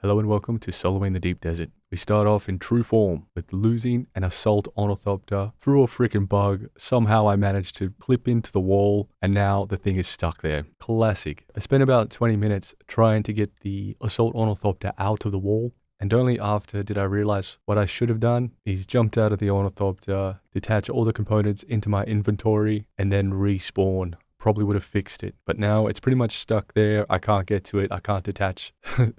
Hello and welcome to Soloing the Deep Desert. We start off in true form with losing an assault Ornithopter through a freaking bug. Somehow I managed to clip into the wall and now the thing is stuck there. Classic. I spent about 20 minutes trying to get the assault Ornithopter out of the wall, and only after did I realize what I should have done is jumped out of the Ornithopter, detach all the components into my inventory, and then respawn. Probably would have fixed it, but now it's pretty much stuck there. I can't get to it. I can't detach.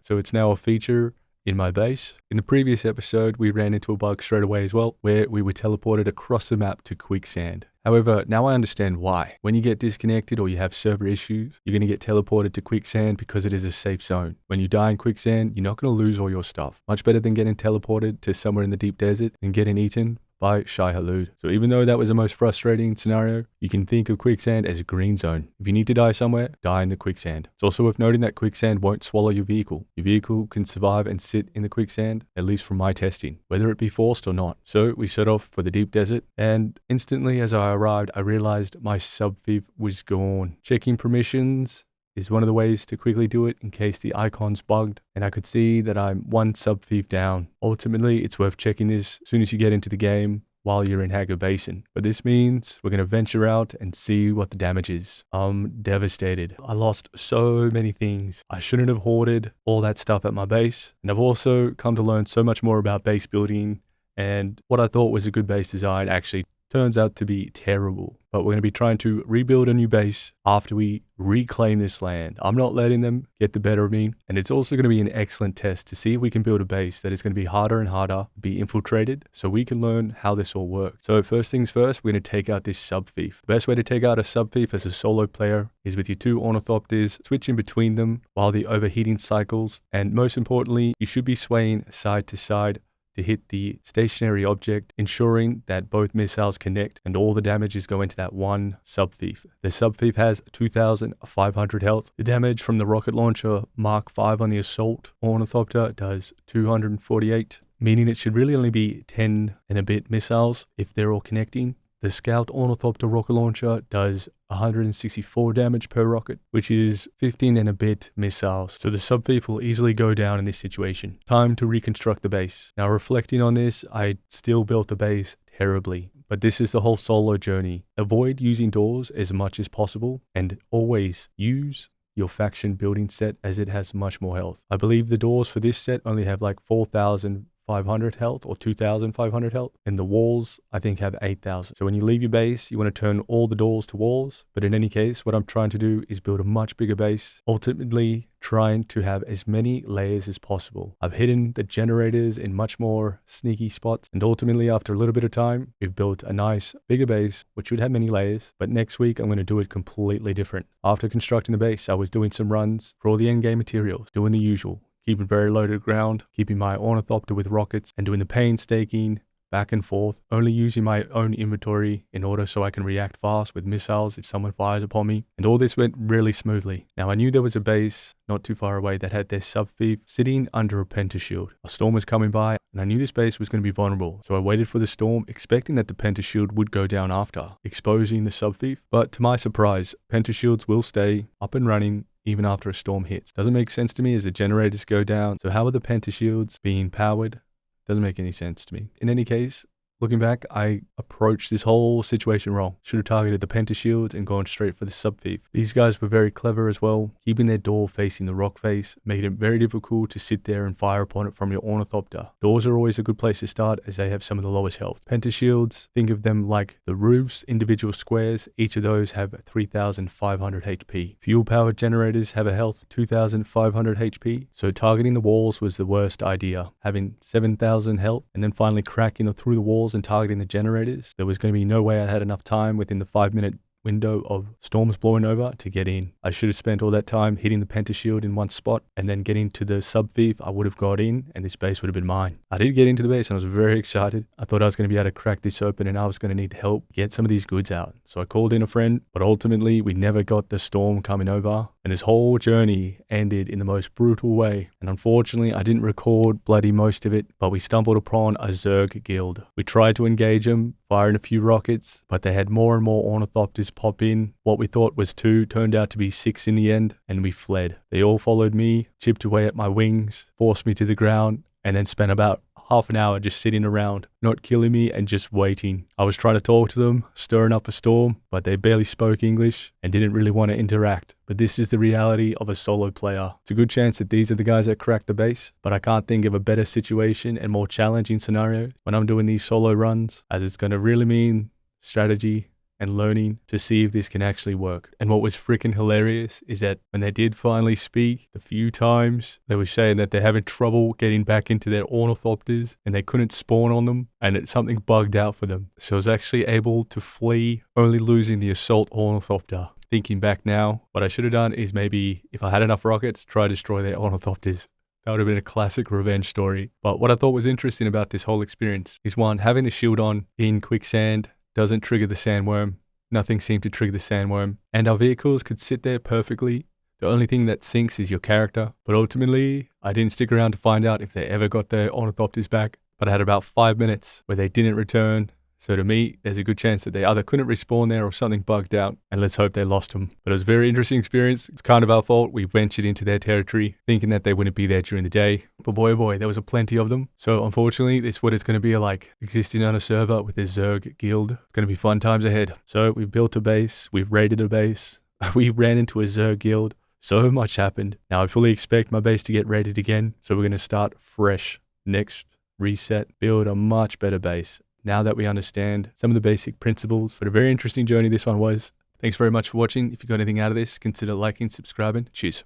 So it's now a feature in my base. In the previous episode, we ran into a bug straight away as well, where we were teleported across the map to quicksand. However, now I understand why. When you get disconnected or you have server issues, you're going to get teleported to quicksand because it is a safe zone. When you die in quicksand, you're not going to lose all your stuff. Much better than getting teleported to somewhere in the deep desert and getting eaten by Shai Halud. So even though that was the most frustrating scenario, you can think of quicksand as a green zone. If you need to die somewhere, die in the quicksand. It's also worth noting that quicksand won't swallow your vehicle. Your vehicle can survive and sit in the quicksand, at least from my testing, whether it be forced or not. So we set off for the deep desert, and instantly as I arrived, I realized my sub-thief was gone. Checking permissions is one of the ways to quickly do it in case the icon's bugged, and I could see that I'm one sub-thief down. Ultimately, it's worth checking this as soon as you get into the game while you're in Hager Basin. But this means we're going to venture out and see what the damage is. I'm devastated. I lost so many things. I shouldn't have hoarded all that stuff at my base, and I've also come to learn so much more about base building, and what I thought was a good base design actually turns out to be terrible. But we're going to be trying to rebuild a new base after we reclaim this land. I'm not letting them get the better of me, and it's also going to be an excellent test to see if we can build a base that is going to be harder and harder to be infiltrated, so we can learn how this all works. So first things first, we're going to take out this sub-thief. The best way to take out a sub-thief as a solo player is with your two Ornithopters, switching between them while the overheating cycles, and most importantly, you should be swaying side to side to hit the stationary object, ensuring that both missiles connect and all the damages go into that one sub-thief. The sub-thief has 2,500 health. The damage from the rocket launcher Mark 5 on the assault Ornithopter does 248, meaning it should really only be 10 and a bit missiles if they're all connecting. The Scout Ornithopter rocket launcher does 164 damage per rocket, which is 15 and a bit missiles. So the sub-thief will easily go down in this situation. Time to reconstruct the base. Now reflecting on this, I still built the base terribly, but this is the whole solo journey. Avoid using doors as much as possible, and always use your faction building set as it has much more health. I believe the doors for this set only have like 4,500 health or 2,500 health, and the walls I think have 8,000. So when you leave your base, you want to turn all the doors to walls, but in any case, what I'm trying to do is build a much bigger base, ultimately trying to have as many layers as possible. I've hidden the generators in much more sneaky spots, and ultimately after a little bit of time, we've built a nice bigger base which would have many layers. But next week I'm going to do it completely different. After constructing the base, I was doing some runs for all the endgame materials, doing the usual, keeping very low to the ground, keeping my Ornithopter with rockets, and doing the painstaking back and forth, only using my own inventory in order so I can react fast with missiles if someone fires upon me. And all this went really smoothly. Now I knew there was a base not too far away that had their sub-thief sitting under a Penta Shield. A storm was coming by, and I knew this base was going to be vulnerable. So I waited for the storm, expecting that the Penta Shield would go down after, exposing the sub-thief. But to my surprise, Penta Shields will stay up and running even after a storm hits. Doesn't make sense to me as the generators go down. So how are the Penta Shields being powered? Doesn't make any sense to me. In any case, looking back, I approached this whole situation wrong. Should have targeted the Penta Shields and gone straight for the sub-thief. These guys were very clever as well, keeping their door facing the rock face, made it very difficult to sit there and fire upon it from your Ornithopter. Doors are always a good place to start as they have some of the lowest health. Penta Shields, think of them like the roofs, individual squares. Each of those have 3,500 HP. Fuel-powered generators have a health of 2,500 HP, so targeting the walls was the worst idea. Having 7,000 health and then finally cracking through the walls and targeting the generators, there was going to be no way I had enough time within the 5-minute window of storms blowing over to get in. I should have spent all that time hitting the Penta Shield in one spot and then getting to the sub-thief. I would have got in and this base would have been mine. I did get into the base and I was very excited. I thought I was going to be able to crack this open and I was going to need help get some of these goods out. So I called in a friend, but ultimately we never got the storm coming over, and this whole journey ended in the most brutal way. And unfortunately I didn't record bloody most of it, but we stumbled upon a Zerg guild. We tried to engage them, firing a few rockets, but they had more and more Ornithopters pop in. What we thought was 2 turned out to be 6 in the end, and we fled. They all followed me, chipped away at my wings, forced me to the ground, and then spent about half an hour just sitting around, not killing me and just waiting. I was trying to talk to them, stirring up a storm, but they barely spoke English and didn't really want to interact. But this is the reality of a solo player. It's a good chance that these are the guys that cracked the base, but I can't think of a better situation and more challenging scenario when I'm doing these solo runs, as it's going to really mean strategy and learning to see if this can actually work. And what was freaking hilarious is that when they did finally speak, the few times they were saying that they're having trouble getting back into their Ornithopters and they couldn't spawn on them and something bugged out for them. So I was actually able to flee, only losing the assault Ornithopter. Thinking back now, what I should have done is maybe, if I had enough rockets, try to destroy their Ornithopters. That would have been a classic revenge story. But what I thought was interesting about this whole experience is, one, having the shield on in quicksand doesn't trigger the sandworm. Nothing seemed to trigger the sandworm. And our vehicles could sit there perfectly. The only thing that sinks is your character. But ultimately, I didn't stick around to find out if they ever got their Ornithopters back. But I had about 5 minutes where they didn't return. So to me, there's a good chance that they either couldn't respawn there or something bugged out. And let's hope they lost them. But it was a very interesting experience. It's kind of our fault. We ventured into their territory thinking that they wouldn't be there during the day. But boy, oh boy, there was a plenty of them. So unfortunately, this is what it's going to be like, existing on a server with a Zerg guild. It's going to be fun times ahead. So we've built a base. We've raided a base. We ran into a Zerg guild. So much happened. Now I fully expect my base to get raided again. So we're going to start fresh. Next reset, build a much better base. Now that we understand some of the basic principles. But a very interesting journey this one was. Thanks very much for watching. If you got anything out of this, consider liking, subscribing. Cheers.